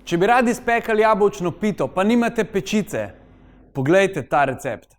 Če bi radi spekali jabolčno pito, pa nimate pečice, poglejte ta recept.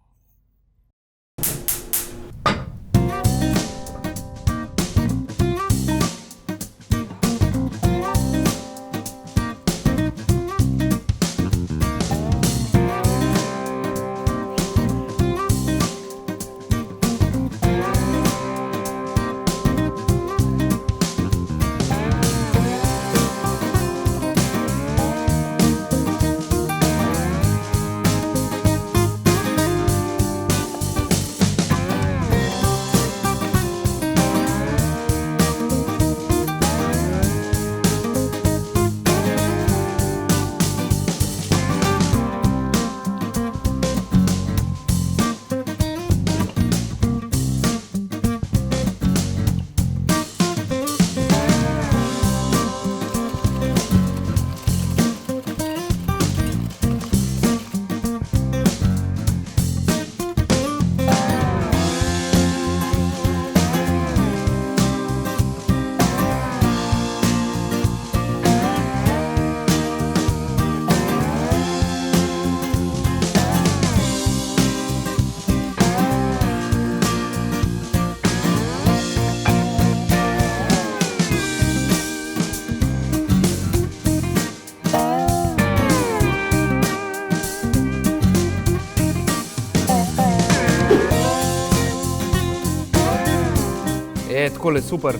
Takole super,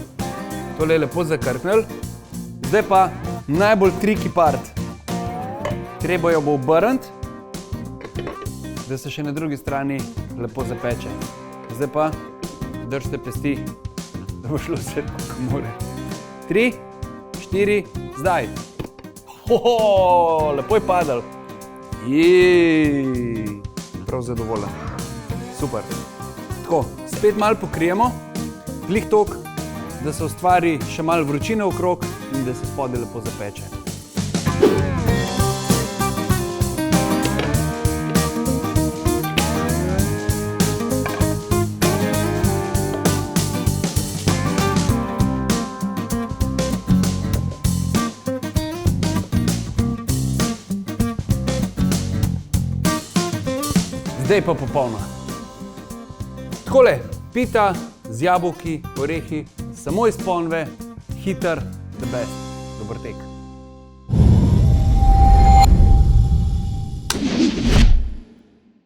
tole je lepo zakrknil. Zdaj pa najbolj tricky part. Treba jo bo obrniti, da se še na drugi strani lepo zapeče. Zdaj pa držite pesti, da bo šlo vse kako more. 3, 4, zdaj. Lepo je padal. Prav zadovoljen. Super. Tako, spet malo pokrijemo. Glih toliko, da se ustvari še malo vročine okrog in da se spodaj lepo zapeče. Zdaj pa popolna. Takole, pita z jabolki, orehi, samo iz ponve, hiter, the best. Dober tek.